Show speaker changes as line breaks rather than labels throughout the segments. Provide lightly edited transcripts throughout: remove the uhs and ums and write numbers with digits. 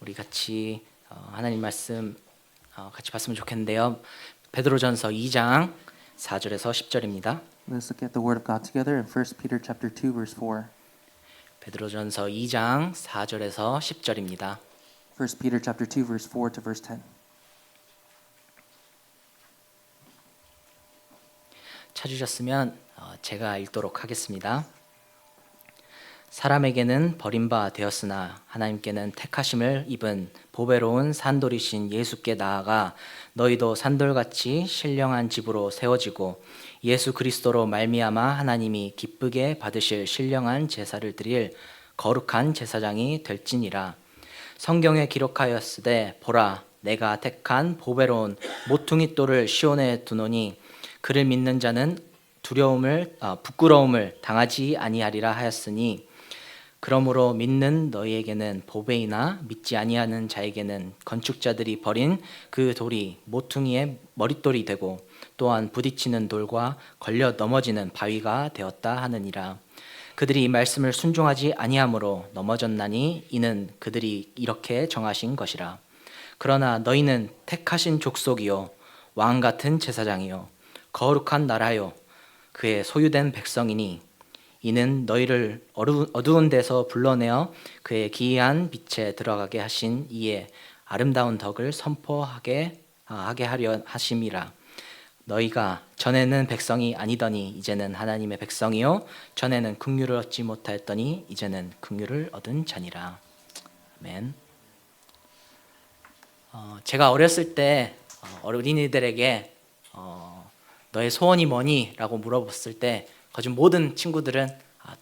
우리 같이 하나님 말씀 같이 봤으면 좋겠는데요. 베드로전서 2장 4절에서 10절입니다.
Let's look at the word of God together in 1 Peter chapter 2 verse 4.
베드로전서 2장 4절에서 10절입니다.
1 Peter chapter 2 verse 4 to verse 10.
찾으셨으면 제가 읽도록 하겠습니다. 사람에게는 버림바 되었으나 하나님께는 택하심을 입은 보배로운 산돌이신 예수께 나아가 너희도 산돌같이 신령한 집으로 세워지고 예수 그리스도로 말미암아 하나님이 기쁘게 받으실 신령한 제사를 드릴 거룩한 제사장이 될지니라. 성경에 기록하였으되 보라 내가 택한 보배로운 모퉁이 돌을 시온에 두노니 그를 믿는 자는 부끄러움을 당하지 아니하리라 하였으니 그러므로 믿는 너희에게는 보배이나 믿지 아니하는 자에게는 건축자들이 버린 그 돌이 모퉁이의 머릿돌이 되고 또한 부딪히는 돌과 걸려 넘어지는 바위가 되었다 하느니라. 그들이 이 말씀을 순종하지 아니하므로 넘어졌나니 이는 그들이 이렇게 정하신 것이라. 그러나 너희는 택하신 족속이요 왕 같은 제사장이요 거룩한 나라요 그의 소유된 백성이니 이는 너희를 어두운 데서 불러내어 그의 기이한 빛에 들어가게 하신 이의 아름다운 덕을 선포하게 하려 하심이라. 너희가 전에는 백성이 아니더니 이제는 하나님의 백성이요 전에는 긍휼을 얻지 못하였더니 이제는 긍휼을 얻은 자니라. 아멘. 제가 어렸을 때 어린이들에게 너의 소원이 뭐니? 라고 물어봤을 때 거진 모든 친구들은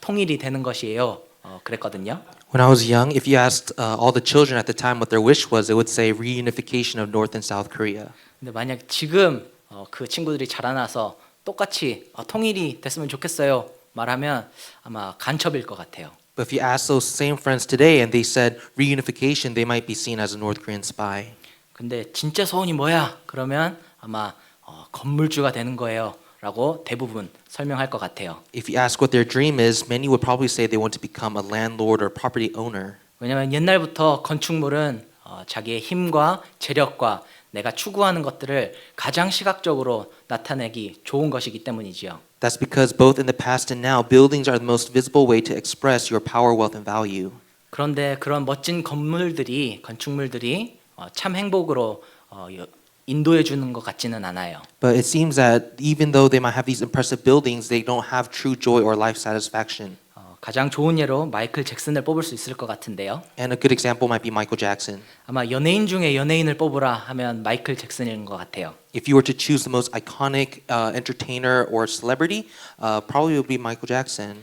통일이 되는 것이에요. 그랬거든요.
When I was young, if you asked all the children at the time what their wish was, they would say reunification of North and South Korea.
근데 만약 지금 그 친구들이 자라나서 똑같이 통일이 됐으면 좋겠어요 말하면 아마 간첩일 것 같아요.
But if you ask those same friends today and they said reunification, they might be seen as a North Korean spy.
근데 진짜 소원이 뭐야? 그러면 아마 건물주가 되는 거예요. 라고 대부분 설명할 것 같아요.
If you ask what their dream is, many would probably say they want to become a landlord or property owner.
왜냐하면 옛날부터 건축물은 자기의 힘과 재력과 내가 추구하는 것들을 가장 시각적으로 나타내기 좋은 것이기 때문이지요.
That's because both in the past and now, buildings are the most visible way to express your power, wealth, and value.
그런데 그런 멋진 건축물들이 참 행복으로 인도해 주는 것 같지는 않아요.
But it seems that even though they might have these impressive buildings, they don't have true joy or life satisfaction.
가장 좋은 예로 마이클 잭슨을 뽑을 수 있을 것 같은데요.
And a good example might be Michael Jackson.
아마 연예인 중에 연예인을 뽑으라 하면 마이클 잭슨인 것 같아요.
If you were to choose the most iconic entertainer or celebrity, probably would be Michael Jackson.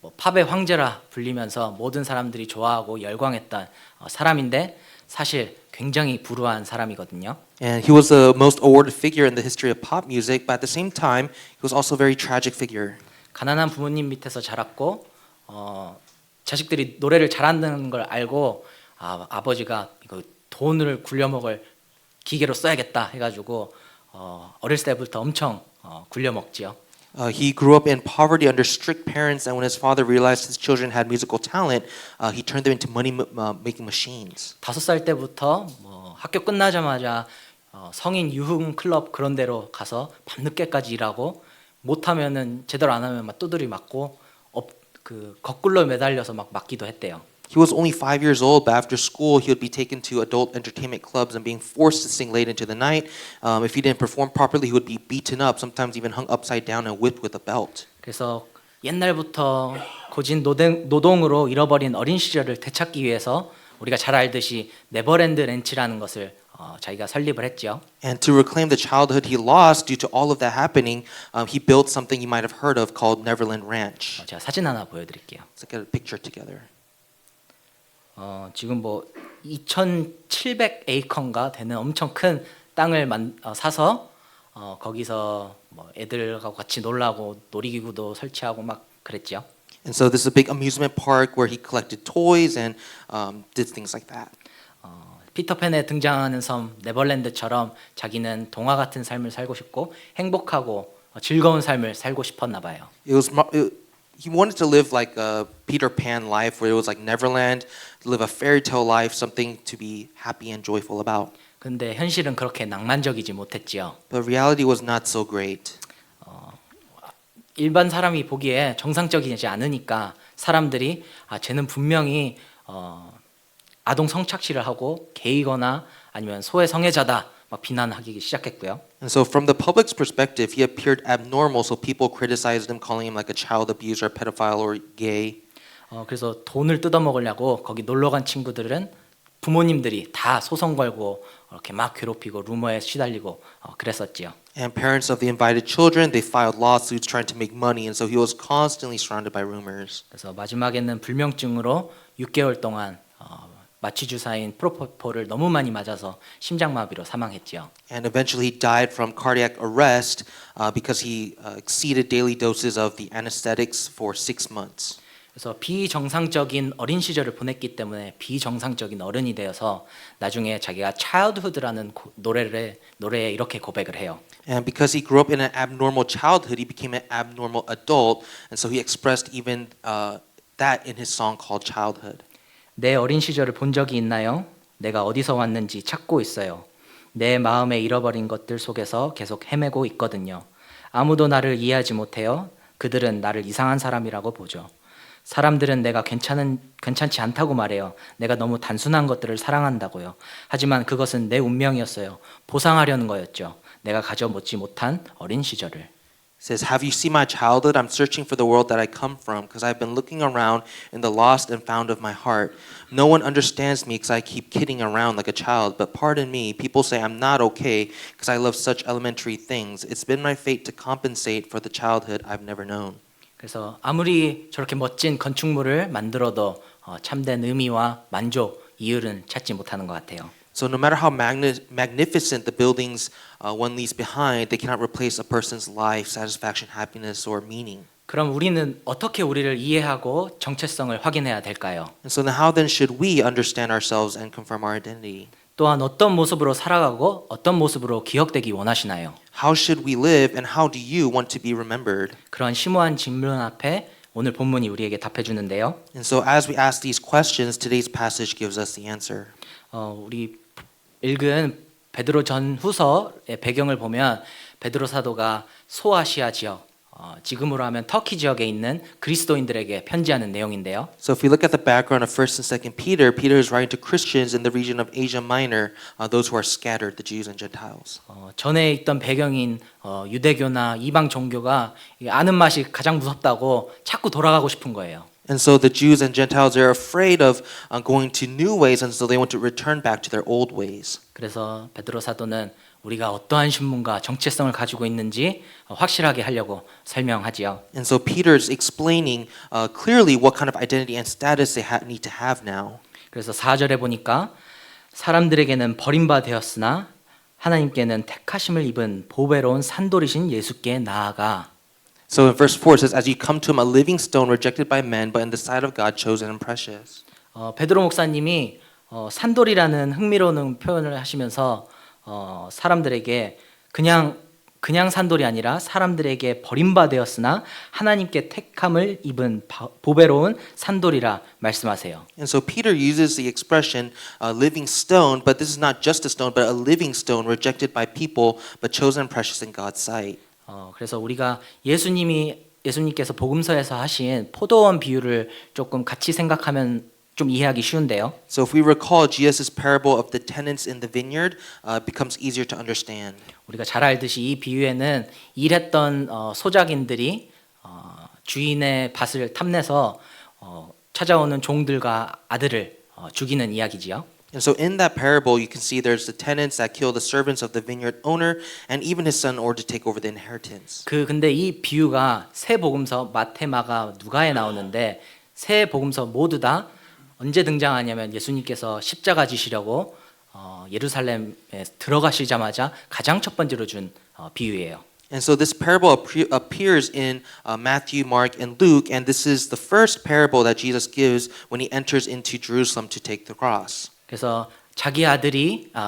뭐 팝의 황제라 불리면서 모든 사람들이 좋아하고 열광했던 사람인데 사실 굉장히 불우한 사람이거든요.
And he was the most awarded figure in the history of pop music, but at the same time, he was also a very tragic figure.
가난한 부모님 밑에서 자랐고 자식들이 노래를 잘한다는 걸 알고 아버지가 이거 돈을 굴려먹을 기계로 써야겠다 해가지고 어렸을 때부터 엄청 굴려먹지요.
He grew up in poverty under strict parents, and when his father realized his children had musical talent, he turned them into money-making machines.
5살 때부터 학교 끝나자마자 성인 유흥 클럽 그런 데로 가서 밤늦게까지 일하고 못하면은 제대로 안 하면 막 두드리 맞고 거꾸로 매달려서 막 맞기도 했대요.
He was only 5 years old, but after school, he would be taken to adult entertainment clubs and being forced to sing late into the night. If he didn't perform properly, he would be beaten up, sometimes even hung upside down and whipped with a belt.
그래서 옛날부터 고진 노동으로 잃어버린 어린 시절을 되찾기 위해서 우리가 잘 알듯이 네버랜드 렌치라는 것을 자기가 설립을 했죠.
And to reclaim the childhood he lost due to all of that happening, he built something you might have heard of called Neverland Ranch.
제가 사진 하나 보여드릴게요.
Let's get a picture together.
지금 2,700 에이커인가 되는 엄청 큰 땅을 사서 거기서 애들하고 같이 놀라고 놀이기구도 설치하고 막 그랬죠.
And so this is a big amusement park where he collected toys and did things like that.
피터팬에 등장하는 섬 네버랜드처럼 자기는 동화 같은 삶을 살고 싶고 행복하고 즐거운 삶을 살고 싶었나 봐요.
he wanted to live like a Peter Pan life where it was like Neverland, to live a fairy tale life, something to be happy and joyful about.
근데 현실은 그렇게 낭만적이지 못했지요.
But reality was not so great.
일반 사람이 보기에 정상적이지 않으니까 사람들이 쟤는 분명히 아동 성착취를 하고 게이거나 아니면 소외 성애자다 막 비난하기 시작했고요.
And so from the public's perspective, he appeared abnormal, so people criticized him, calling him like a child abuser, pedophile, or gay.
그래서 돈을 뜯어먹으려고 거기 놀러 간 친구들은 부모님들이 다 소송 걸고 이렇게 막 괴롭히고 루머에 시달리고 그랬었지요.
And parents of the invited children, they filed lawsuits trying to make money, and so he was constantly surrounded by rumors.
그래서 마지막에는 불면증으로 6개월 동안 마취 주사인 프로포폴을 너무 많이 맞아서 심장마비로 사망했지요.
And eventually he died from cardiac arrest because he exceeded daily doses of the anesthetics for 6 months.
그래서 비정상적인 어린 시절을 보냈기 때문에 비정상적인 어른이 되어서 나중에 자기가 childhood라는 노래에 이렇게 고백을 해요.
And because he grew up in an abnormal childhood, he became an abnormal adult, and so he expressed even that in his song called Childhood.
내 어린 시절을 본 적이 있나요? 내가 어디서 왔는지 찾고 있어요. 내 마음에 잃어버린 것들 속에서 계속 헤매고 있거든요. 아무도 나를 이해하지 못해요. 그들은 나를 이상한 사람이라고 보죠. 사람들은 내가 괜찮지 않다고 말해요. 내가 너무 단순한 것들을 사랑한다고요. 하지만 그것은 내 운명이었어요. 보상하려는 거였죠. 내가 가져보지 못한 어린 시절을.
It says, "Have you seen my childhood? I'm searching for the world that I come from, because I've been looking around in the lost and found of my heart. No one understands me because I keep kidding around like a child. But pardon me, people say I'm not okay because I love such elementary things. It's been my fate to compensate for the childhood I've never known."
그래서 아무리 저렇게 멋진 건축물을 만들어도 참된 의미와 만족, 이유는 찾지 못하는 것 같아요.
So no matter how magnificent the buildings one leaves behind, they cannot replace a person's life, satisfaction, happiness, or meaning.
그럼 우리는 어떻게 우리를 이해하고 정체성을 확인해야 될까요?
And so then how then should we understand ourselves and confirm our identity?
또한 어떤 모습으로 살아가고 어떤 모습으로 기억되기 원하시나요?
How should we live and how do you want to be remembered?
그런 심오한 질문 앞에 오늘 본문이 우리에게 답해 주는데요.
And so as we ask these questions, today's passage gives us the answer.
우리 읽은 베드로 전후서의 배경을 보면 베드로 사도가 소아시아 지역, 지금으로 하면 터키 지역에 있는 그리스도인들에게 편지하는 내용인데요.
So if we look at the background of 1st and 2nd Peter, Peter is writing to Christians in the region of Asia Minor, those who are scattered, the Jews and Gentiles.
전에 있던 배경인 유대교나 이방 종교가 아는 맛이 가장 무섭다고 자꾸 돌아가고 싶은 거예요.
And so the Jews and Gentiles are afraid of going to new ways, and so they want to return back to their old ways.
그래서 베드로 사도는 우리가 어떠한 신분과 정체성을 가지고 있는지 확실하게 하려고 설명하지요.
And so Peter is explaining clearly what kind of identity and status they need to have now.
그래서 4절에 보니까 사람들에게는 버림받았으나 하나님께는 택하심을 입은 보배로운 산돌이신 예수께 나아가.
So in verse 4 it says, "As you come to him, a living stone rejected by men, but in the sight of God chosen and precious."
베드로 목사님이 산돌이라는 흥미로운 표현을 하시면서 사람들에게 그냥 산돌이 아니라 사람들에게 버림받았으나 하나님께 택함을 입은 보배로운 산돌이라 말씀하세요.
And so Peter uses the expression living stone, but this is not just a stone, but a living stone rejected by people, but chosen and precious in God's sight.
그래서 우리가 예수님께서 복음서에서 하신 포도원 비유를 조금 같이 생각하면 좀 이해하기 쉬운데요.
So if we recall Jesus' parable of the tenants in the vineyard, it becomes easier to understand.
우리가 잘 알듯이 이 비유에는 일했던 소작인들이 주인의 밭을 탐내서 찾아오는 종들과 아들을 죽이는 이야기지요.
And so in that parable, you can see there's the tenants that kill the servants of the vineyard owner and even his son in order to take over the inheritance.
근데 이 비유가 세 복음서 마태, 마가, 누가에 나오는데 세 복음서 모두 다 언제 등장하냐면 예수님께서 십자가 지시려고 예루살렘에 들어가시자마자 가장 첫 번째로 준 비유예요.
And so this parable appears in Matthew, Mark, and Luke, and this is the first parable that Jesus gives when he enters into Jerusalem to take the cross.
그래서 자기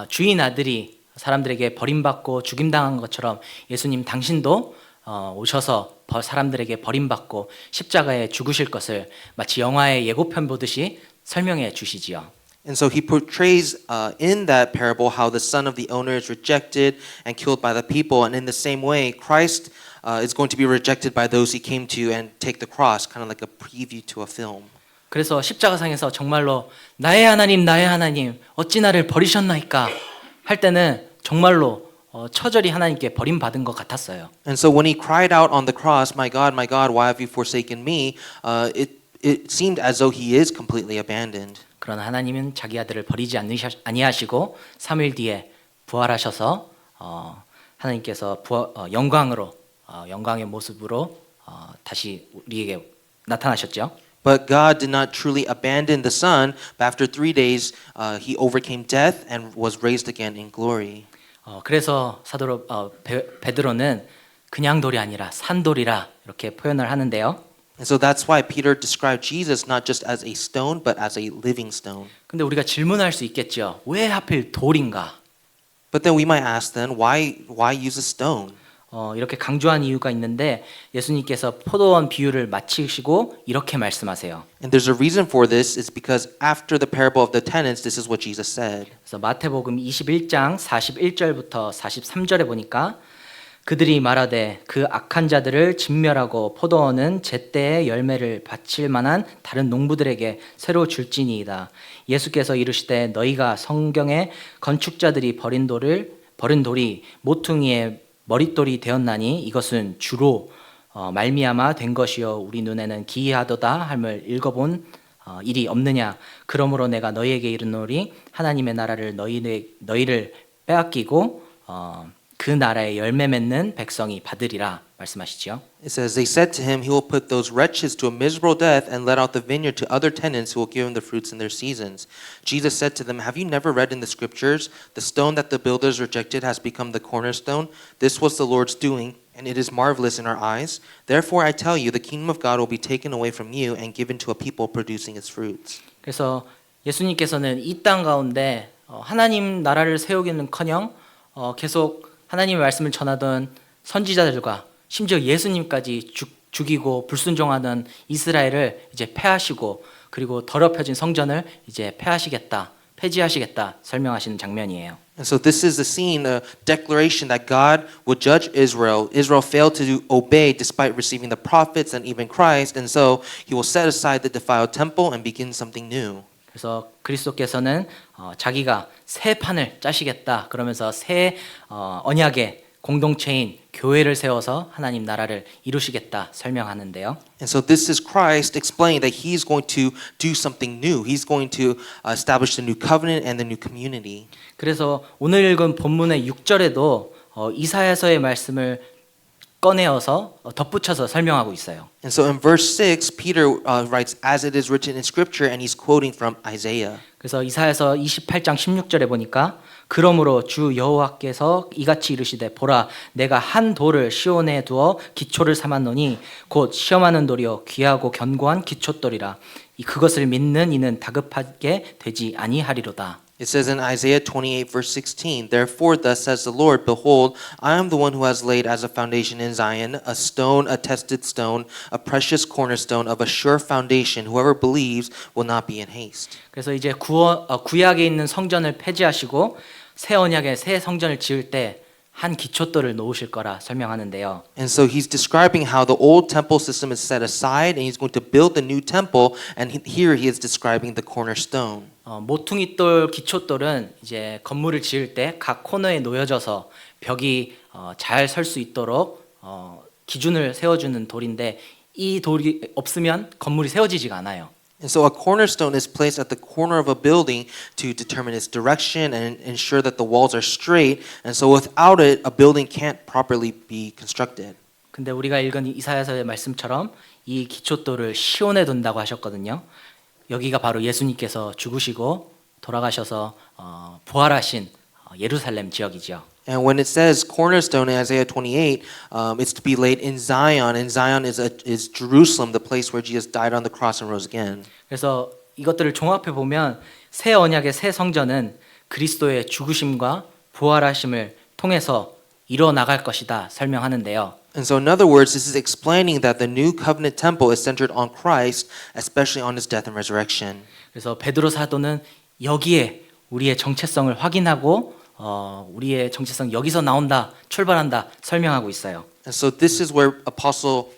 주인 아들이 사람들에게 버림받고 죽임당한 것처럼 예수님 당신도 오셔서 사람들에게 버림받고 십자가에 죽으실 것을 마치 영화의 예고편 보듯이 설명해 주시지요.
And so he portrays in that parable how the son of the owner is rejected and killed by the people. And in the same way, Christ is going to be rejected by those he came to and take the cross, kind of like a preview to a film.
그래서 십자가상에서 정말로 나의 하나님, 어찌 나를 버리셨나이까 할 때는 정말로 처절히 하나님께 버림받은 것 같았어요.
And so when he cried out on the cross, my God, why have you forsaken me? It seemed as though he is completely abandoned.
그러나 하나님은 자기 아들을 버리지 아니하시고 3일 뒤에 부활하셔서 하나님께서 영광의 모습으로 다시 우리에게 나타나셨죠.
But God did not truly abandon the Son, but after 3 days, he overcame death and was raised again in glory.
그래서 베드로는 그냥 돌이 아니라 산돌이라 이렇게 표현을 하는데요.
And so that's why Peter described Jesus not just as a stone, but as a living stone.
근데 우리가 질문할 수 있겠죠. 왜 하필 돌인가?
But then we might ask then, why use a stone?
이렇게 강조한 이유가 있는데 예수님께서 포도원 비유를 마치시고 이렇게 말씀하세요.
And there's a reason for this. It's because after the parable of the tenants, this is what Jesus said.
그래서 마태복음 21장 41절부터 43절에 보니까 그들이 말하되 그 악한 자들을 진멸하고 포도원은 제때의 열매를 바칠 만한 다른 농부들에게 새로 줄지니이다. 예수께서 이르시되 너희가 성경에 건축자들이 버린 돌이 모퉁이의 머릿돌이 되었나니 이것은 주로 말미암아 된 것이요 우리 눈에는 기이하도다 함을 읽어본 일이 없느냐. 그러므로 내가 너희에게 이르노니 하나님의 나라를 너희를 빼앗기고 그 나라의 열매 맺는 백성이 받으리라 말씀하시죠.
It says, they said to him, he will put those wretches to a miserable death and let out the vineyard to other tenants who will give him the fruits in their seasons. Jesus said to them, have you never read in the scriptures, the stone that the builders rejected has become the cornerstone? This was the Lord's doing, and it is marvelous in our eyes. Therefore I tell you, the kingdom of God will be taken away from you and given to a people producing its fruits.
그래서 예수님께서는 이 땅 가운데 하나님 나라를 세우기는커녕 계속 하나님의 말씀을 전하던 선지자들과 심지어 예수님까지 죽이고 불순종하던 이스라엘을 이제 패하시고 그리고 더럽혀진 성전을 이제 폐지하시겠다 설명하시는 장면이에요.
And so this is the scene, a declaration that God would judge Israel. Israel failed to obey despite receiving the prophets and even Christ, and so he will set aside the defiled temple and begin something new.
그래서 그리스도께서는 자기가 새 판을 짜시겠다 그러면서 새 언약의 공동체인 교회를 세워서 하나님 나라를 이루시겠다 설명하는데요.
And so this is Christ explaining that he is going to do something new. He's going to establish the new covenant and the new community.
그래서 오늘 읽은 본문의 6절에도 이사야서의 말씀을 꺼내어서 덧붙여서 설명하고 있어요.
And so in verse 6, Peter writes, as it is written in scripture, and he's quoting from Isaiah.
그래서 이사야서 28장 16절에 보니까 그러므로 주 여호와께서 이같이 이르시되 보라 내가 한 돌을 시온에 두어 기초를 삼았노니 곧 시험하는 돌이요 귀하고 견고한 기초돌이라 그것을 믿는 이는 다급하게 되지 아니하리로다.
It says in Isaiah 28 verse 16, therefore thus says the Lord, behold, I am the one who has laid as a foundation in Zion, a stone, a tested stone, a precious cornerstone of a sure foundation. Whoever believes will not be in haste.
그래서 이제 구약에 있는 성전을 폐지하시고 새 언약의 새 성전을 지을 때 한 기초돌을 놓으실 거라 설명하는데요.
And so he's describing how the old temple system is set aside and he's going to build the new temple, and here he is describing the cornerstone.
모퉁이돌, 기초돌은 이제 건물을 지을 때 각 코너에 놓여져서 벽이 잘 설 수 있도록 기준을 세워주는 돌인데 이 돌이 없으면 건물이 세워지지가 않아요.
And so a cornerstone is placed at the corner of a building to determine its direction and ensure that the walls are straight. And so without it, a building can't properly be constructed.
근데 우리가 읽은 이사야서의 말씀처럼 이 기초돌을 시온에 둔다고 하셨거든요. 여기가 바로 예수님께서 죽으시고 돌아가셔서 부활하신 예루살렘 지역이죠.
And when it says cornerstone in Isaiah 28, it's to be laid in Zion, and Zion is Jerusalem, the place where Jesus died on the cross and rose again.
그래서 이것들을 종합해 보면 새 언약의 새 성전은 그리스도의 죽으심과 부활하심을 통해서 이루어 나갈 것이다 설명하는데요.
And so in other words, this is explaining that the new covenant temple is centered on Christ, especially on his death and resurrection.
그래서 베드로 사도는 여기에 우리의 정체성을 확인하고 우리의 정체성 여기서 나온다, 출발한다 설명하고 있어요.
And so this is where Apostle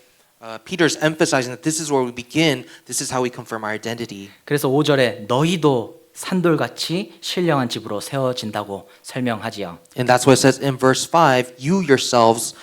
Peter's emphasizing that this is where we begin, this is how we confirm our identity.
그래서 5절에 너희도 산돌같이 신령한 집으로 세워진다고 설명하지요.
And that's what it says in verse 5, you yourselves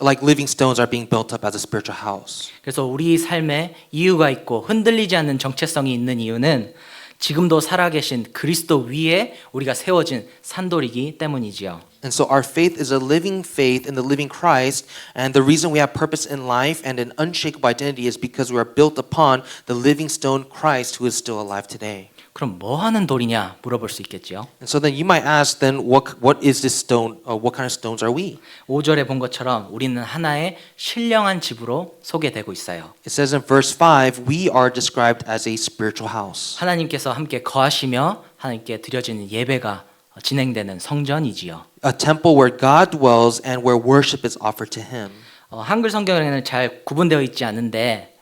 like living stones are being built up as a spiritual house.
그래서 우리 삶에 이유가 있고 흔들리지 않는 정체성이 있는 이유는 지금도 살아계신 그리스도 위에 우리가 세워진 산돌이기 때문이지요.
And so our faith is a living faith in the living Christ, and the reason we have purpose in life and an unshakable identity is because we are built upon the living stone Christ who is still alive today.
그럼 뭐 하는 돌이냐 물어볼 수 있겠지요.
And so then you might ask then what is this stone, what kind of stones are we?
5절에 본 것처럼 우리는 하나의 신령한 집으로 소개되고 있어요.
It says in verse 5, we are described as a spiritual house.
하나님께서 함께 거하시며 하나님께 드려지는 예배가 진행되는 성전이지요.
A temple where God dwells and where worship is offered to him.
한글 성경에는 잘 구분되어 있지 않은데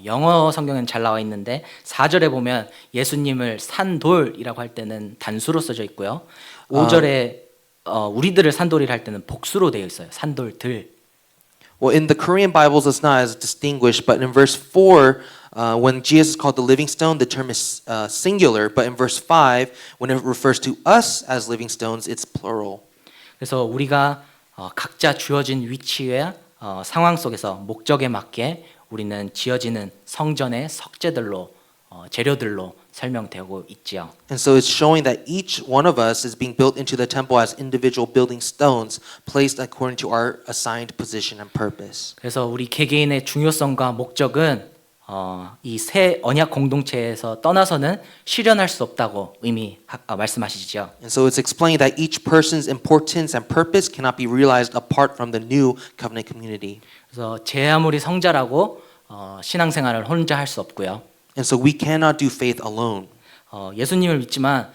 영어 성경에는 잘 나와 있는데 4절에 보면 예수님을 산돌이라고 할 때는 단수로 써져 있고요. 5절에 우리들을 산돌이라 할 때는 복수로 되어 있어요. 산돌들.
Well, in the Korean Bibles, it's not as distinguished, but in verse 4, when Jesus is called the living stone, the term is singular, but in verse 5, when it refers to us as living stones, it's plural.
그래서 우리가 각자 주어진 위치와 상황 속에서 목적에 맞게 우리는 지어지는 성전의 석재들로 재료들로 설명되고 있지요.
And so it's showing that each one of us is being built into the temple as individual building stones placed according to our assigned position and purpose.
그래서 우리 개개인의 중요성과 목적은 이 새 언약 공동체에서 떠나서는 실현할 수 없다고 말씀하시죠.
And so it's explaining that each person's importance and purpose cannot be realized apart from the new covenant community.
그래서 제 아무리 성자라고 신앙생활을 혼자 할 수 없고요.
And so we cannot do faith alone.
예수님을 믿지만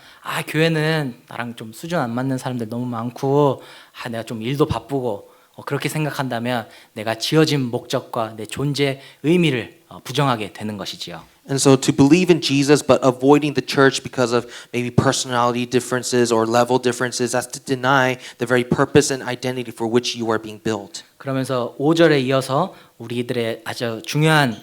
교회는 나랑 좀 수준 안 맞는 사람들 너무 많고 내가 좀 일도 바쁘고 그렇게 생각한다면 내가 지어진 목적과 내 존재 의미를 부정하게 되는 것이지요.
And so to believe in Jesus but avoiding the church because of maybe personality differences or level differences, that's to deny the very purpose and identity for which you are being built.
그러면서 5절에 이어서 우리들의 아주 중요한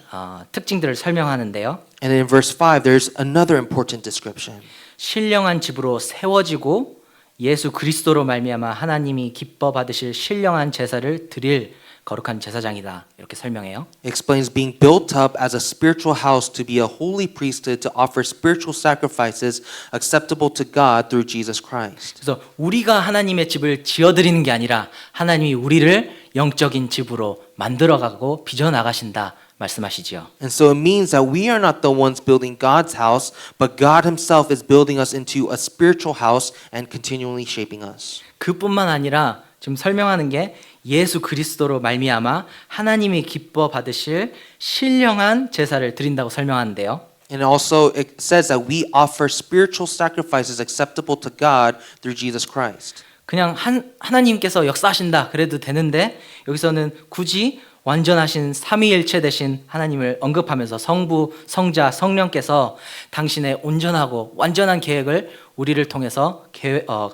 특징들을 설명하는데요.
And in verse 5, there's another important description.
신령한 집으로 세워지고 예수 그리스도로 말미암아 하나님이 기뻐 받으실 신령한 제사를 드릴 거룩한 제사장이다. 이렇게 설명해요.
It explains being built up as a spiritual house to be a holy priesthood to offer spiritual sacrifices acceptable to God through Jesus Christ.
그래서 우리가 하나님의 집을 지어드리는 게 아니라 하나님이 우리를 영적인 집으로 만들어가고 빚어나가신다 말씀하시지요.
And so it means that we are not the ones building God's house, but God himself is building us into a spiritual house and continually shaping us.
그뿐만 아니라 지금 설명하는 게 예수 그리스도로 말미암아 하나님이 기뻐 받으실 신령한 제사를 드린다고 설명하는데요.
And also it says that we offer spiritual sacrifices acceptable to God through Jesus Christ.
그냥 하나님께서 역사하신다 그래도 되는데 여기서는 굳이 완전하신 삼위일체 되신 하나님을 언급하면서 성부, 성자, 성령께서 당신의 온전하고 완전한 계획을 우리를 통해서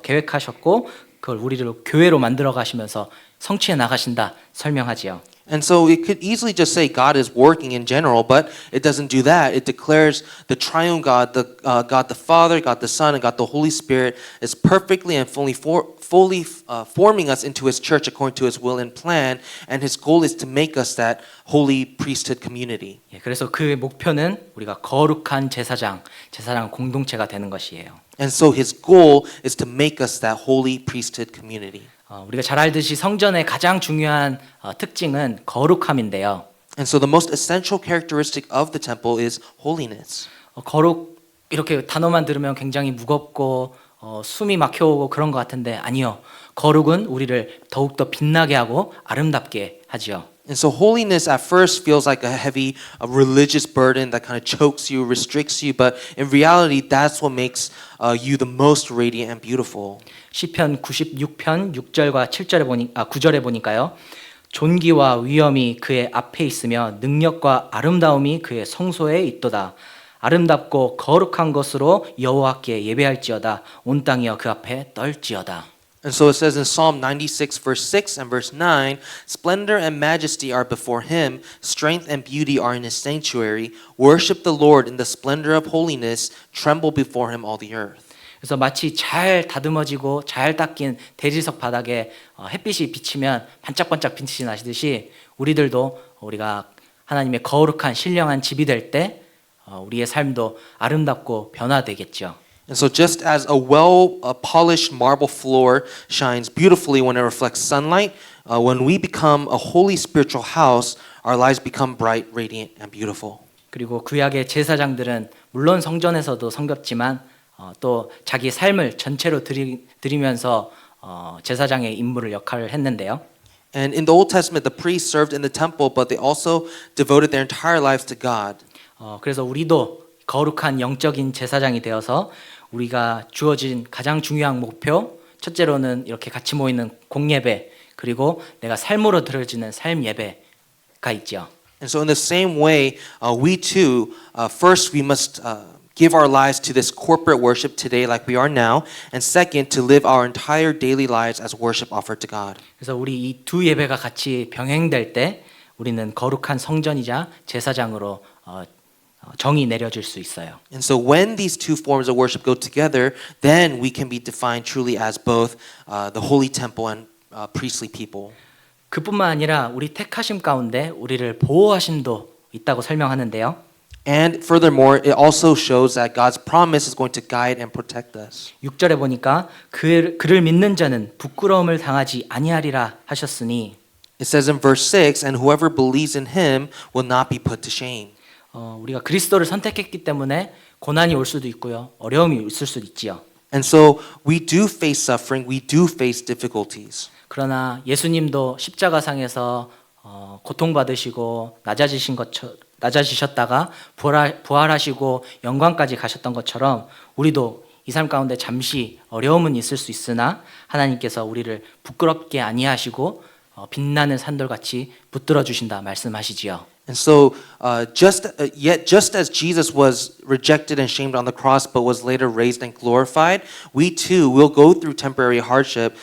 계획하셨고 그걸 우리를 교회로 만들어 가시면서 성취해 나가신다 설명하지요.
And so it could easily just say God is working in general, but it doesn't do that. It declares the triune God, God the Father, God the Son, and God the Holy Spirit is perfectly and fully forming us into His church according to His will and plan, and His goal is to make us that holy priesthood community.
그래서 그 목표는 우리가 거룩한 제사장 공동체가 되는 것이에요.
And so His goal is to make us that holy priesthood community.
우리가 잘 알듯이 성전의 가장 중요한 특징은 거룩함인데요.
And so the most essential characteristic of the temple is holiness.
거룩 이렇게 단어만 들으면 굉장히 무겁고 숨이 막혀오고 그런 것 같은데 아니요. 거룩은 우리를 더욱더 빛나게 하고 아름답게 하지요.
And so holiness at first feels like a heavy religious burden that kind of chokes you, restricts you, but in reality that's what makes you the most radiant and beautiful.
시편 96편 6절과 7절에 9절에 보니까요. 존귀와 위엄이 그의 앞에 있으며 능력과 아름다움이 그의 성소에 있도다. 아름답고 거룩한 것으로 여호와께 예배할지어다. 온 땅이여 그 앞에 떨지어다.
And so it says in Psalm 96 verse 6 and verse 9, splendor and majesty are before him, strength and beauty are in his sanctuary. Worship the Lord in the splendor of holiness, tremble before him all the earth.
그래서 마치 잘 다듬어지고 잘 닦인 대리석 바닥에 햇빛이 비치면 반짝반짝 빛이 나시듯이 우리들도 우리가 하나님의 거룩한 신령한 집이 될 때 우리의 삶도 아름답고 변화되겠죠.
And so just as a well polished marble floor shines beautifully when it reflects sunlight, when we become a holy spiritual house, our lives become bright, radiant, and beautiful.
그리고 구약의 제사장들은 물론 성전에서도 섬겼지만 또 자기 삶을 전체로 드리면서 제사장의 임무를 역할을 했는데요.
And in the Old Testament, the priests served in the temple, but they also devoted their entire lives to God.
그래서 우리도 거룩한 영적인 제사장이 되어서 우리가 주어진 가장 중요한 목표, 첫째로는 이렇게 같이 모이는 공예배, 그리고 내가 삶으로 드려지는 삶 예배가 있죠.
And so in the same way, we too, first we must give our lives to this corporate worship today like we are now, and second, to live our entire daily lives as worship offered to God.
그래서 우리 이 두 예배가 같이 병행될 때 우리는 거룩한 성전이자 제사장으로 정이 내려질 수 있어요.
And so when these two forms of worship go together, then we can be defined truly as both the holy temple and priestly people.
그뿐만 아니라 우리 택하심 가운데 우리를 보호하심도 있다고 설명하는데요.
And furthermore, it also shows that God's promise is going to guide and protect us.
6절에 보니까 그를 믿는 자는 부끄러움을 당하지 아니하리라 하셨으니
It says in verse 6, and whoever believes in him will not be put to shame.
우리가 그리스도를 선택했기 때문에 고난이 올 수도 있고요. 어려움이 있을 수도 있지요.
And so we do face suffering, we do face difficulties.
그러나 예수님도 십자가상에서 고통받으시고 낮아지셨다가 부활하시고 영광까지 가셨던 것처럼 우리도 이 삶 가운데 잠시 어려움은 있을 수 있으나 하나님께서 우리를 부끄럽게 아니하시고 빛나는 산돌같이 붙들어 주신다 말씀하시지요.
And so, just as Jesus was rejected and shamed on the cross, but was later raised and glorified, we too will go through temporary hardship,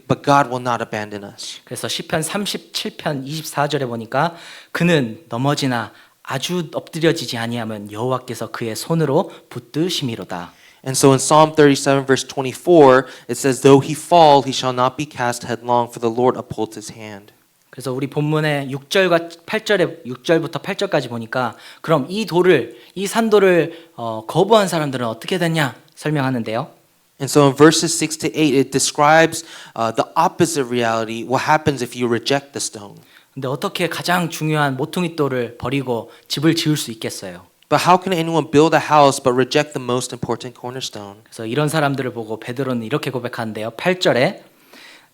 but God will not abandon us.
그래서 시편 37편 24절에 보니까 그는 넘어지나 아주 엎드려지지 아니하면 여호와께서 그의 손으로 붙드심이로다.
And so in Psalm 37 verse 24, it says, though he fall, he shall not be cast headlong, for the Lord upholds his hand.
그래서 우리 본문의 6절과 8절에 6절부터 8절까지 보니까 그럼 이 산돌을 거부한 사람들은 어떻게 되냐 설명하는데요.
And so in verses 6 to 8, it describes the opposite reality, what happens if you reject the stone.
근데 어떻게 가장 중요한 모퉁이 돌을 버리고 집을 지을 수 있겠어요?
But how can anyone build a house but reject the most important cornerstone?
그래서 이런 사람들을 보고 베드로는 이렇게 고백하는데요. 8절에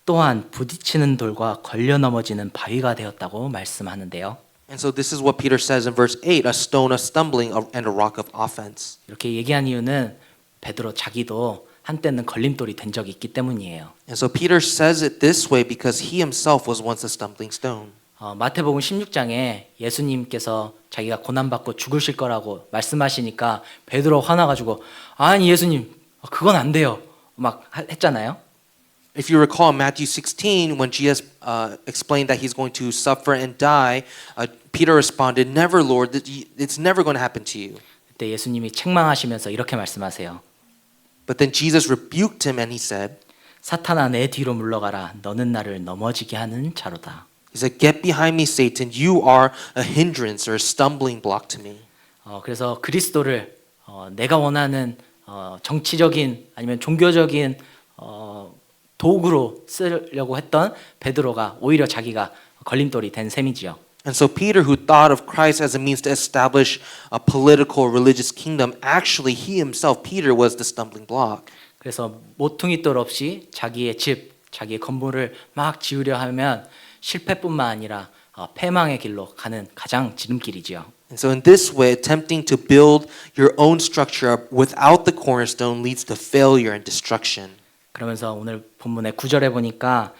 또한 부딪히는 돌과 걸려 넘어지는 바위가 되었다고 말씀하는데요.
And so this is what Peter says in verse 8, a stone of stumbling and a rock of offense.
이렇게 얘기한 이유는 베드로 자기도 한때는 걸림돌이 된 적이 있기 때문이에요.
And so Peter says it this way because he himself was once a stumbling stone.
마태복음 16장에 예수님께서 자기가 고난받고 죽으실 거라고 말씀하시니까 베드로 화나가지고 아니 예수님 그건 안 돼요 막 했잖아요.
If you recall in Matthew 16, when Jesus explained that he's going to suffer and die, Peter responded, never, Lord, it's never going to happen to you.
그때 예수님이 책망하시면서 이렇게 말씀하세요.
But then Jesus rebuked him and he said,
사탄아 내 뒤로 물러가라 너는 나를 넘어지게 하는 자로다.
He said, get behind me, Satan. You are a hindrance or a stumbling block to me.
그래서 그리스도를 내가 원하는 정치적인 아니면 종교적인 도구로 쓰려고 했던 베드로가 오히려 자기가 걸림돌이 된 셈이지요.
And so Peter, who thought of Christ as a means to establish a political, religious kingdom, actually he himself, Peter, was the stumbling block.
그래서 모퉁이돌 없이 자기의 집, 자기의 건물을 막 지으려 하면 실패뿐만 아니라 패망의 길로 가는 가장 지름길이지요.
And so in this way, attempting to build your own structure up without the cornerstone leads to failure and destruction.
그러면서 오늘 본문의 9절에 보니까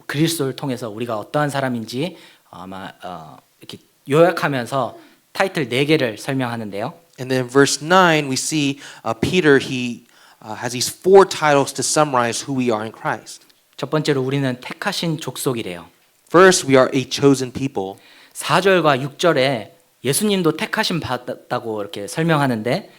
그리스도를 통해서 우리가 어떠한 사람인지 아마 이렇게 요약하면서 타이틀 4개를 설명하는데요.
And then verse 9, we see Peter, he has these 4 titles to summarize who we are in Christ.
첫 번째로 우리는 택하신 족속이래요.
First, we are a chosen people.
4절과 6절에 예수님도 택하심 받았다고 이렇게 설명하는데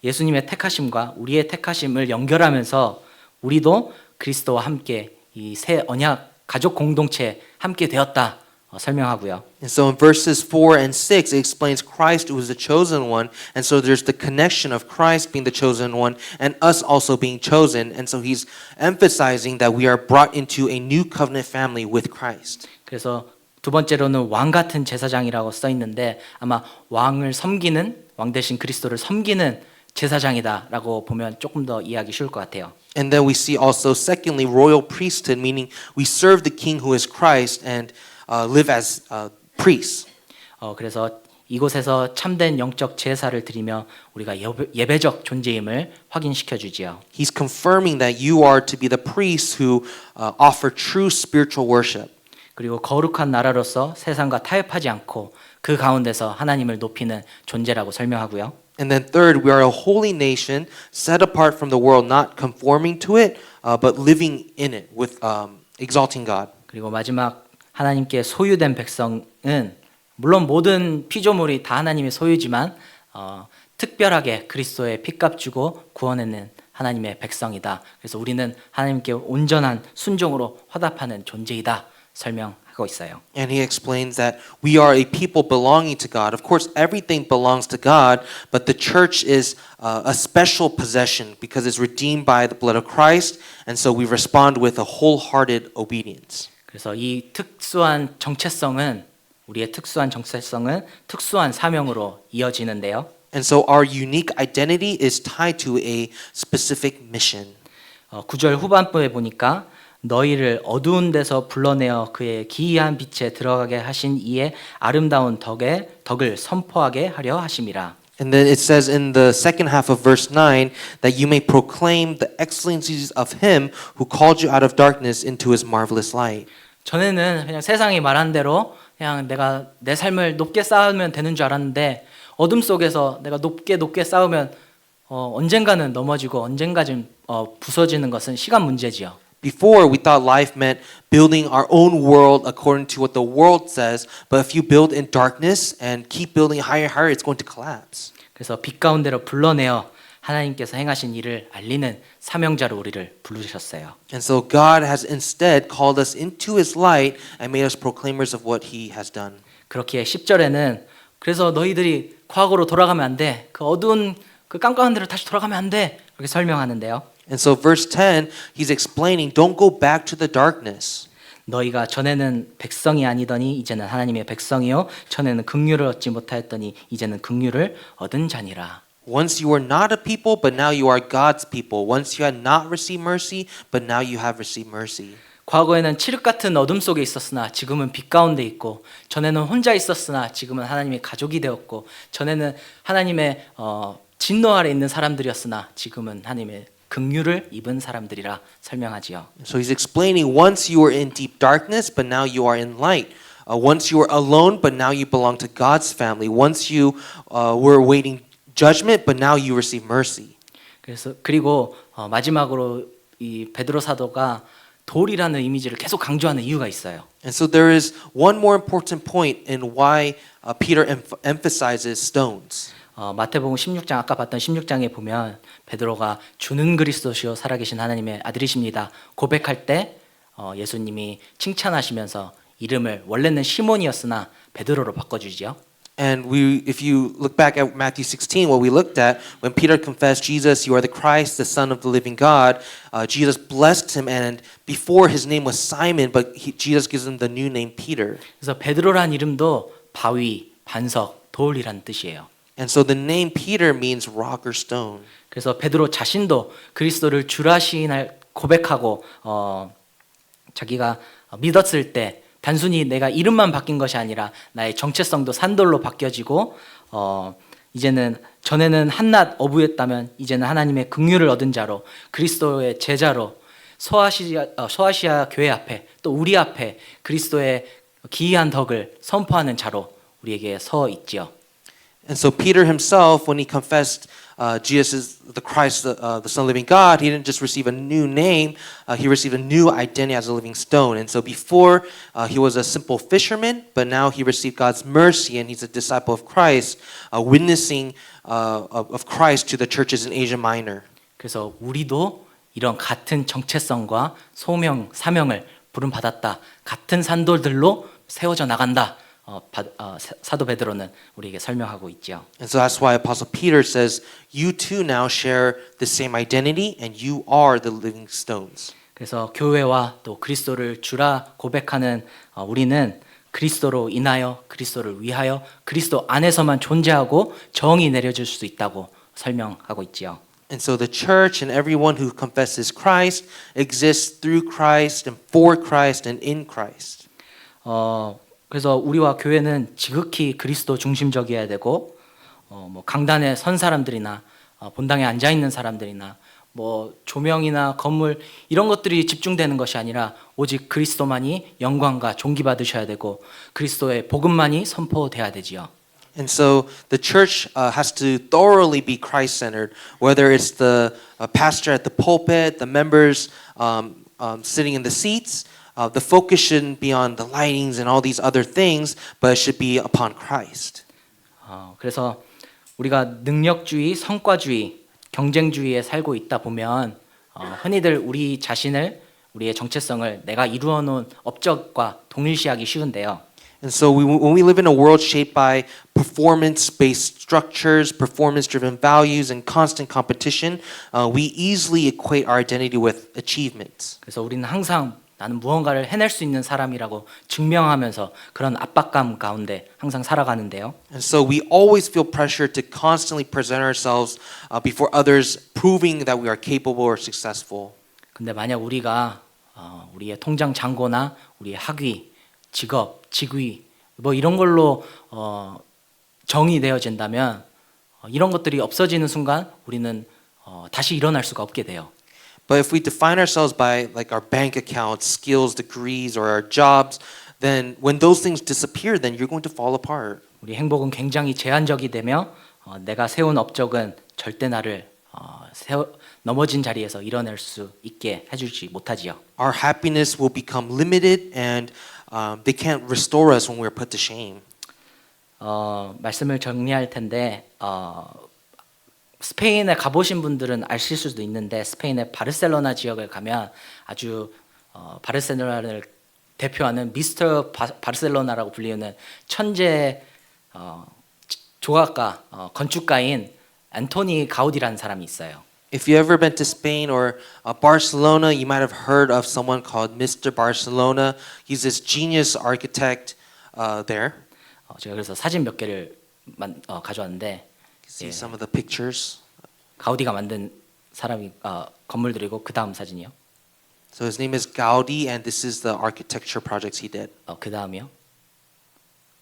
예수님의 택하심과 우리의 택하심을 연결하면서 우리도 그리스도와 함께 이 새 언약 가족 공동체 함께 되었다 설명하고요.
And so in verses 4 and 6, it explains Christ who is the chosen one. And so there's the connection of Christ being the chosen one and us also being chosen. And so he's emphasizing that we are brought into a new covenant family with Christ.
그래서 두 번째로는 왕 같은 제사장이라고 써 있는데 아마 왕을 섬기는 왕 대신 그리스도를 섬기는 제사장이다라고 보면 조금 더 이해하기 쉬울 것 같아요.
And then we see also, secondly, royal priesthood, meaning we serve the king who is Christ and live as priests.
그래서 이곳에서 참된 영적 제사를 드리며 우리가 예배적 존재임을 확인시켜 주지요.
He's confirming that you are to be the priests who offer true spiritual worship.
그리고 거룩한 나라로서 세상과 타협하지 않고 그 가운데서 하나님을 높이는 존재라고 설명하고요.
And then third, we are a holy nation set apart from the world, not conforming to it, but living in it with exalting God.
그리고 마지막 하나님께 소유된 백성은 물론 모든 피조물이 다 하나님의 소유지만 특별하게 그리스도의 피값 주고 구원해낸 하나님의 백성이다. 그래서 우리는 하나님께 온전한 순종으로 화답하는 존재이다. 설명하고 있어요.
And he explains that we are a people belonging to God. Of course, everything belongs to God, but the church is a special possession because it's redeemed by the blood of Christ, and so we respond with a wholehearted obedience.
그래서 이 특수한 정체성은 우리의 특수한 정체성은 특수한 사명으로 이어지는데요.
And so our unique identity is tied to a specific mission.
9절 후반부에 보니까 너희를 어두운 데서 불러내어 그의 기이한 빛에 들어가게 하신 이의 아름다운 덕을 선포하게 하려 하심이라.
And then it says in the second half of verse 9 that you may proclaim the excellencies of him who called you out of darkness into his marvelous light.
전에는 그냥 세상이 말한 대로 그냥 내가 내 삶을 높게 쌓으면 되는 줄 알았는데 어둠 속에서 내가 높게 쌓으면 언젠가는 넘어지고 언젠가는 부서지는 것은 시간 문제지요.
Before, we thought life meant building our own world according to what the world says, but if you build in darkness and keep building higher, it's going to collapse.
그래서 빛 가운데로 불러내어 하나님께서 행하신 일을 알리는 사명자로 우리를 부르셨어요.
And so God has instead called us into his light and made us proclaimers of what he has done.
그렇기에 10절에는 그래서 너희들이 과거로 돌아가면 안 돼. 그 어두운 그 깜깜한 데로 다시 돌아가면 안 돼. 그렇게 설명하는데요.
And so verse 10, he's explaining, don't go back to the darkness.
너희가 전에는 백성이 아니더니 이제는 하나님의 백성이요 전에는 긍휼을 얻지 못하였더니 이제는 긍휼을 얻은 자니라.
Once you were not a people, but now you are God's people. Once you had not received mercy, but now you have received mercy.
과거에는 칠흑 같은 어둠 속에 있었으나 지금은 빛 가운데 있고 전에는 혼자 있었으나 지금은 하나님의 가족이 되었고 전에는 하나님의 진노 아래 있는 사람들이었으나 지금은 하나님의 긍휼을 입은 사람들이라 설명하지요.
So he's explaining, once you were in deep darkness, but now you are in light. Once you were alone, but now you belong to God's family. Once you were awaiting judgment, but now you receive mercy.
그리고 마지막으로 이 베드로 사도가 돌이라는 이미지를 계속 강조하는 이유가 있어요.
And so there is one more important point in why Peter emphasizes stones.
마태복음 16장 아까 봤던 16장에 보면 베드로가 주는 그리스도시요 살아계신 하나님의 아들이십니다. 고백할 때 예수님이 칭찬하시면서 이름을 원래는 시몬이었으나 베드로로 바꿔주지요.
And if you look back at Matthew 16, what we looked at, when Peter confessed, Jesus, you are the Christ, the Son of the living God, Jesus blessed him, and before his name was Simon, but Jesus gives him the new name Peter.
그래서 베드로란 이름도 바위, 반석, 돌이란 뜻이에요.
And so the name Peter means rock or stone.
그래서 베드로 자신도 그리스도를 주라 시인할 고백하고 자기가 믿었을 때 단순히 내가 이름만 바뀐 것이 아니라 나의 정체성도 산돌로 바뀌어지고 이제는 전에는 한낱 어부였다면 이제는 하나님의 긍휼을 얻은 자로 그리스도의 제자로 소아시아 교회 앞에 또 우리 앞에 그리스도의 기이한 덕을 선포하는 자로 우리에게 서 있지요.
And so Peter himself, when he confessed Jesus is the Christ, the Son of the living God, he didn't just receive a new name, he received a new identity as a living stone. And so before he was a simple fisherman, but now he received God's mercy and he's a disciple of Christ, witnessing of Christ to the churches in Asia Minor.
그래서 우리도 이런 같은 정체성과 소명, 사명을 부름받았다. 같은 산돌들로 세워져 나간다. 사도 베드로는 우리에게 설명하고 있죠.
And so that's why Apostle Peter says, you too now share the same identity and you are the living stones.
그래서 교회와 또 그리스도를 주라 고백하는 우리는 그리스도로 인하여 그리스도를 위하여 그리스도 안에서만 존재하고 정이 내려질 수 있다고 설명하고 있지요.
And so the church and everyone who confesses Christ exists through Christ and for Christ and in Christ.
그래서 우리와 교회는 지극히 그리스도 중심적이어야 되고 뭐 강단에 선 사람들이나 본당에 앉아 있는 사람들이나 뭐 조명이나 건물 이런 것들이 집중되는 것이 아니라 오직 그리스도만이 영광과 존귀받으셔야 되고 그리스도의 복음만이 선포돼야 되지요.
And so the church has to thoroughly be Christ-centered, whether it's the pastor at the pulpit, the members sitting in the seats. The focus shouldn't be on the lightings and all these other things, but it should be upon Christ.
그래서 우리가 능력주의, 성과주의, 경쟁주의에 살고 있다 보면 흔히들 우리 자신을 우리의 정체성을 내가 이루어 놓은 업적과 동일시하기 쉬운데요.
And so when we live in a world shaped by performance-based structures, performance-driven values, and constant competition, we easily equate our identity with achievements.
그래서 우리는 항상 나는 무언가를 해낼 수 있는 사람이라고 증명하면서 그런 압박감 가운데 항상 살아가는데요.
And so we always feel pressure to constantly present ourselves before others, proving that we are capable or successful.
근데 만약 우리가 우리의 통장 잔고나 우리의 학위, 직업, 직위 뭐 이런 걸로 정의되어진다면 이런 것들이 없어지는 순간 우리는 다시 일어날 수가 없게 돼요.
But if we define ourselves by like our bank accounts, skills, degrees, or our jobs, then when those things disappear, then you're going to fall apart.
우리 행복은 굉장히 제한적이 되며 내가 세운 업적은 절대 나를 넘어진 자리에서 일어날 수 있게 해주지 못하지요.
Our happiness will become limited, and they can't restore us when we're put to shame.
말씀을 정리할 텐데 스페인에 가보신 분들은 아실 수도 있는데 스페인의 바르셀로나 지역을 가면 아주 바르셀로나를 대표하는 미스터 바르셀로나라고 불리는 천재 조각가 건축가인 안토니 가우디라는 사람이 있어요.
If you ever been to Spain or Barcelona, you might have heard of someone called Mr. Barcelona. He's this genius architect there.
제가 그래서 사진 몇 개를 가져왔는데
You can see some of the pictures.
가우디가 만든 사람이 건물들이고 그 다음 사진이요.
So his name is Gaudi, and this is the architecture projects he did.
그 다음이요.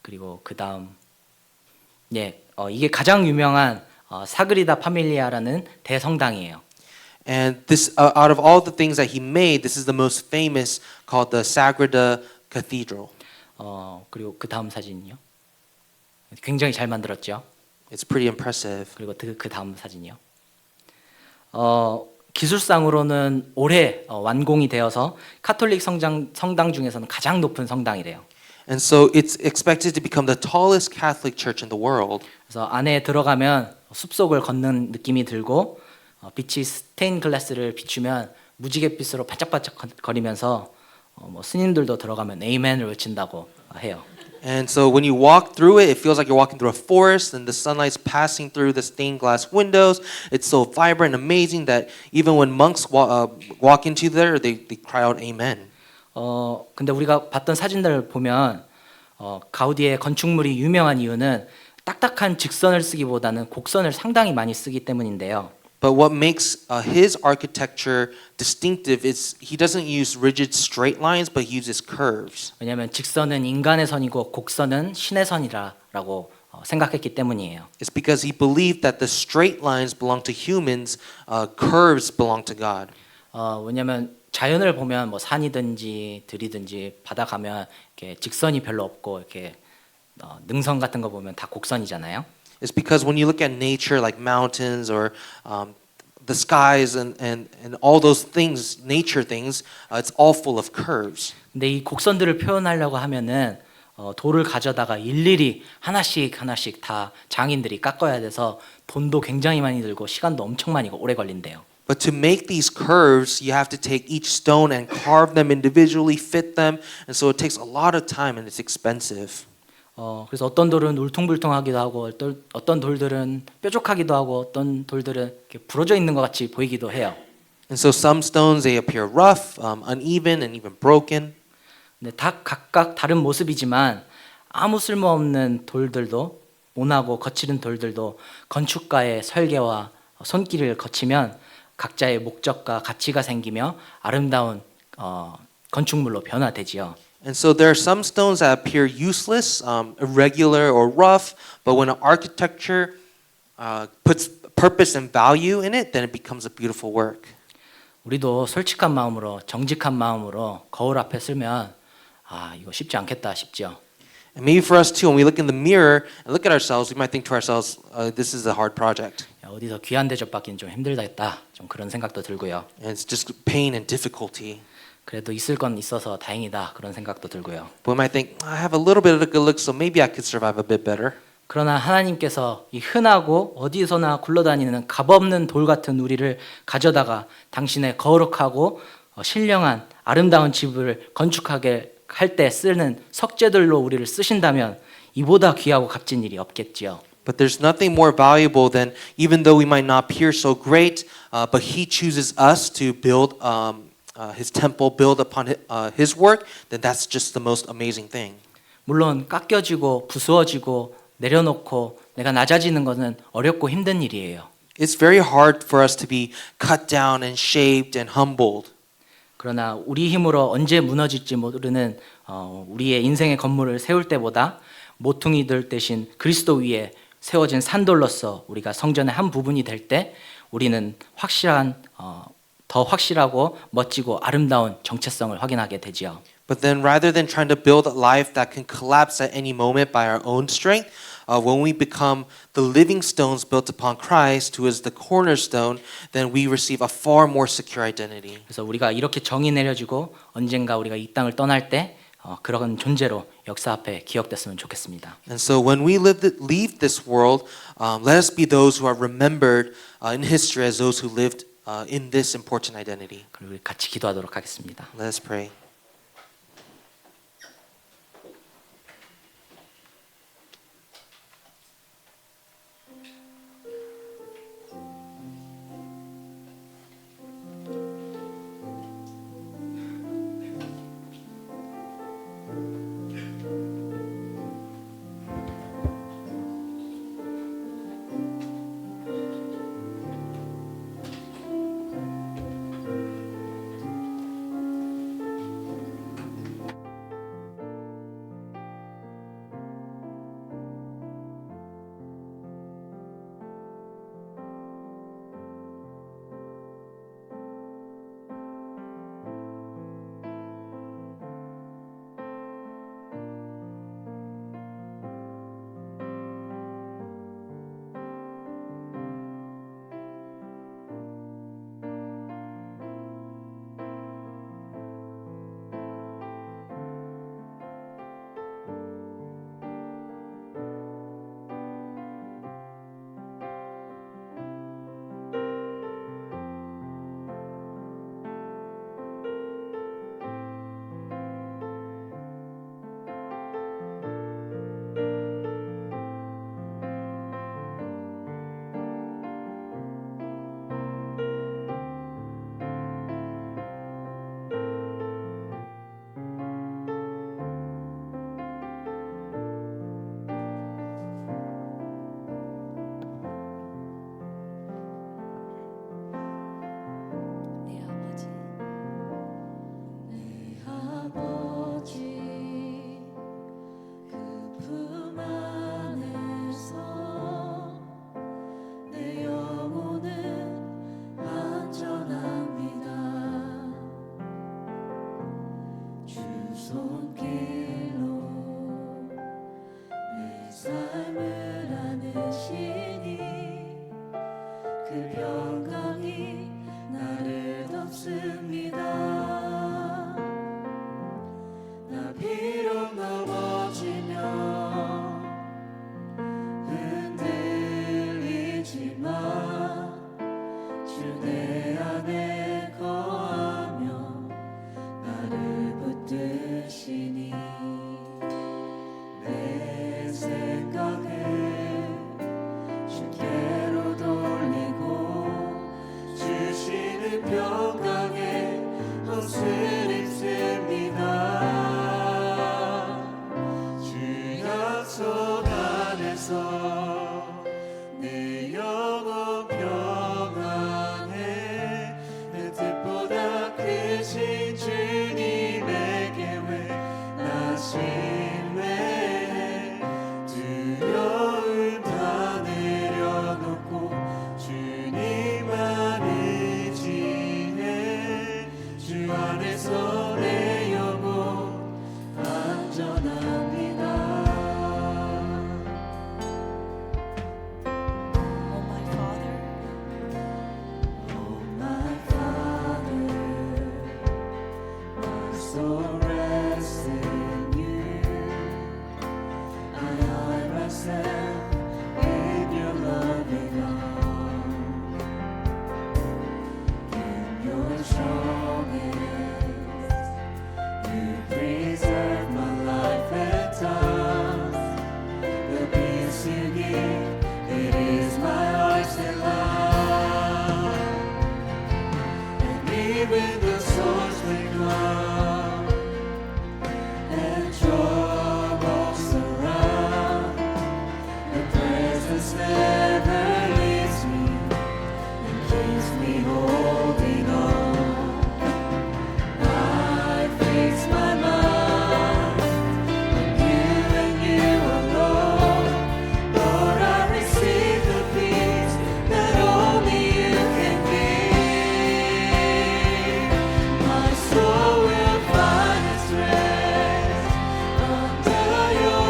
그리고 그 다음 이게 가장 유명한 사그리다 파밀리아라는 대성당이에요.
And this, out of all the things that he made, this is the most famous, called the Sagrada Cathedral.
그리고 그 다음 사진이요. 굉장히 잘 만들었죠.
It's pretty impressive.
그리고 그 다음 사진이요. 기술상으로는 올해 완공이 되어서 카톨릭 성당 중에서는 가장 높은 성당이래요.
And so it's expected to become the tallest Catholic church in the world.
그래서 안에 들어가면 숲속을 걷는 느낌이 들고 빛이 스테인 글라스를 비추면 무지갯빛으로 반짝반짝 거리면서 뭐 스님들도 들어가면 에이멘을 외친다고 해요.
And so when you walk through it, it feels like you're walking through a forest, and the sunlight's passing through the stained glass windows. It's so vibrant and amazing that even when monks walk into there, they cry out Amen.
근데 우리가 봤던 사진들을 보면 가우디의 건축물이 유명한 이유는 딱딱한 직선을 쓰기보다는 곡선을 상당히 많이 쓰기 때문인데요.
But what makes his architecture distinctive is he doesn't use rigid straight lines, but he uses curves.
왜냐하면 직선은 인간의 선이고 곡선은 신의 선이라고 생각했기 때문이에요.
It's because he believed that the straight lines belong to humans, curves belong to God.
왜냐하면 자연을 보면 뭐 산이든지 들이든지 바다 가면 이렇게 직선이 별로 없고 이렇게 능선 같은 거 보면 다 곡선이잖아요.
It's because when you look at nature like mountains or the skies and all those things, nature things, it's all full of curves.
근데 이 곡선들을 표현하려고 하면은 돌을 가져다가 일일이 하나씩 다 장인들이 깎아야 돼서 돈도 굉장히 많이 들고 시간도 엄청 많이 오래 걸린대요.
But to make these curves, you have to take each stone and carve them individually, fit them, and so it takes a lot of time and it's expensive.
그래서 어떤 돌은 울퉁불퉁하기도 하고 어떤 돌들은 뾰족하기도 하고 어떤 돌들은 이렇게 부러져 있는 것 같이 보이기도 해요.
And so some stones they appear rough, uneven, and even broken.
근데 다 각각 다른 모습이지만 아무 쓸모없는 돌들도 모나고 거칠은 돌들도 건축가의 설계와 손길을 거치면 각자의 목적과 가치가 생기며 아름다운 건축물로 변화되지요.
And so there are some stones that appear useless, irregular, or rough, but when an architecture puts purpose and value in it, then it becomes a beautiful work.
우리도 솔직한 마음으로 정직한 마음으로 거울 앞에 서면 이거 쉽지 않겠다 싶죠.
And maybe for us too, when we look in the mirror and look at ourselves, we might think to ourselves, this is a hard project.
야, 어디서 귀한 대접 받기는 좀 힘들다 좀 그런 생각도 들고요.
And it's just pain and difficulty.
그래도 있을 건 있어서 다행이다 그런 생각도 들고요.
But we might think, I have a little bit of a good look, so maybe I could survive a bit better.
그러나 하나님께서 이 흔하고 어디서나 굴러다니는 값없는 돌 같은 우리를 가져다가 당신의 거룩하고 신령한 아름다운 집을 건축하게 할 때 쓰는 석재들로 우리를 쓰신다면 이보다 귀하고 값진 일이 없겠지요.
But there's nothing more valuable than, even though we might not appear so great, but He chooses us to build His temple, build upon His work, then that's just the most amazing thing.
물론 깎여지고 부수어지고 내려놓고 내가 낮아지는 것은 어렵고 힘든 일이에요.
It's very hard for us to be cut down and shaped and humbled.
그러나 우리 힘으로 언제 무너질지 모르는 우리의 인생의 건물을 세울 때보다 모퉁이들 대신 그리스도 위에 세워진 산돌로서 우리가 성전의 한 부분이 될 때 우리는 더 확실하고 멋지고 아름다운 정체성을 확인하게 되지요.
But then rather than trying to build a life that can collapse at any moment by our own strength, when we become the living stones built upon Christ, who is the cornerstone, then we receive a far more secure identity.
그래서 우리가 이렇게 정이 내려지고 언젠가 우리가 이 땅을 떠날 때 그런 존재로 역사 앞에 기억됐으면 좋겠습니다.
And so when we leave this world, let us be those who are remembered in history as those who lived in this important identity.
그리고 우리 같이 기도하도록 하겠습니다.
Let us pray.
손길로 내 삶을 안으시니 그 평강이 나를 덮습니다. 나 비록 넘어지면 흔들리지만 주 내 안에 거하며 나를 붙드시니 내 생각을 주께로 돌리고 주시는 평강에 옷을 입습니다. 주 약속 안에서 내 영혼 평안해. 내 뜻보다 크신 주님의 계획 나 신뢰해. 두려움 다 내려놓고 주님만 의지해. 주 안에서 내 영혼 안전합니다.
Oh my Father,
Oh my Father, my soul rests in you. I hide myself in your loving arms. In your strong hands, you preserve my life at times. The peace you give, it is my heart's delight. And even the swords may come and troubles surround, your presence never leaves me and keeps me holding on. I fix my mind on you and you alone. Lord, I receive the peace that only you can give. My soul will find its rest under your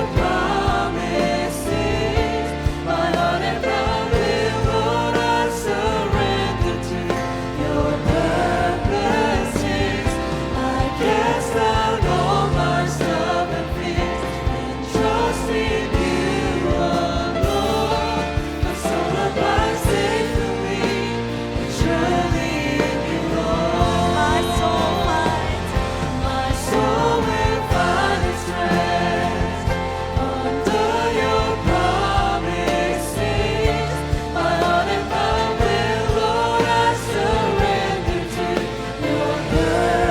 promises. My heart and my will, Lord, I surrender to your purposes. I cast out all my stubborn fears and trust in you alone. My soul abides safely and surely in you, Lord.
my soul finds
My soul will find its rest under your promises. My heart and my will, Lord, I surrender to your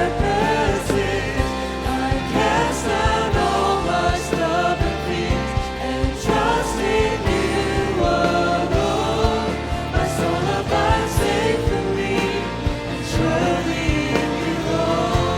purposes. I cast out all my stubborn fears and trust in you alone. My soul abides safely and surely in you, Lord.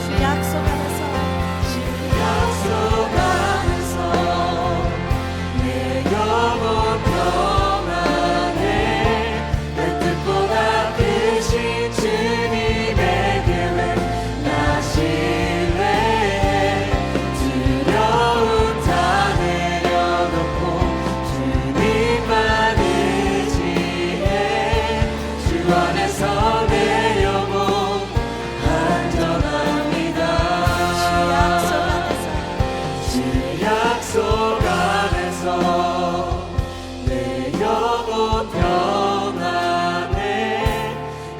주 약속 안에서
약속 안에서 내 영혼 평안해. 내 뜻보다 크신 주님의 계획 나 신뢰해. 두려움 다 내려놓고 주님만 의지해. 주 안에서 내 영혼 안전합니다.
주 약속 안에서
주 약속 안에서 내 영혼 평안해.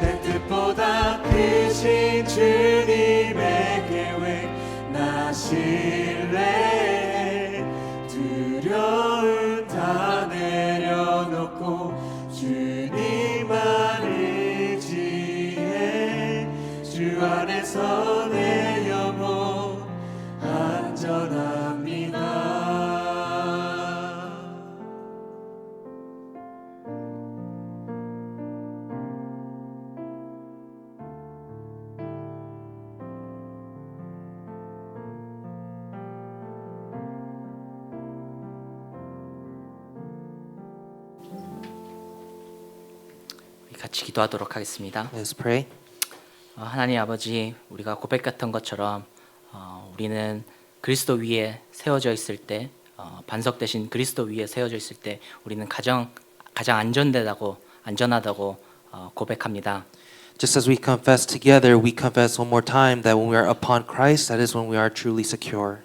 내 뜻보다 크신 주님의 계획 나 신뢰해. 두려움 다 내려놓고 주님만 의지해. 주 안에서 내 영혼
같이 기도하도록 하겠습니다.
Let's pray.
하나님 아버지, 우리가 고백했던 것처럼 우리는 그리스도 위에 세워져 있을 때, 반석 대신 그리스도 위에 세워져 있을 때 우리는 가장 안전하다고 고백합니다.
Just as we confess together, we confess one more time that when we are upon Christ, that is when we are truly secure.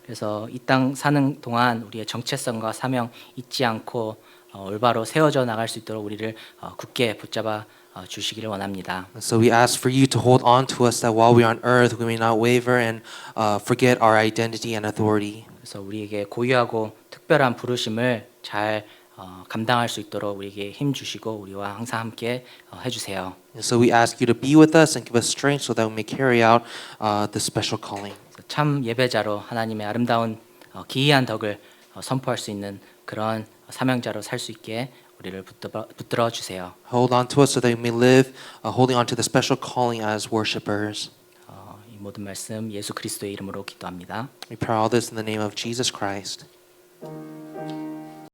그래서 이 땅 사는 동안 우리의 정체성과 사명 잊지 않고 올바로 세워져 나갈 수 있도록 우리를 굳게 붙잡아 주시기를 원합니다.
And so we ask for you to hold on to us that while we are on earth, we may not waver and forget our identity and authority.
그래서 우리에게 고유하고 특별한 부르심을 잘 감당할 수 있도록 우리에게 힘 주시고 우리와 항상 함께 해주세요.
And so we ask you to be with us and give us strength so that we may carry out this special calling.
그래서 참 예배자로 하나님의 아름다운 기이한 덕을 선포할 수 있는 그런 사명자로 살 수 있게 우리를 붙들어 주세요.
Hold on to us so that we may live holding on to the special calling as worshipers.
이 모든 말씀 예수 그리스도의 이름으로 기도합니다.
We pray all this in the name of Jesus Christ.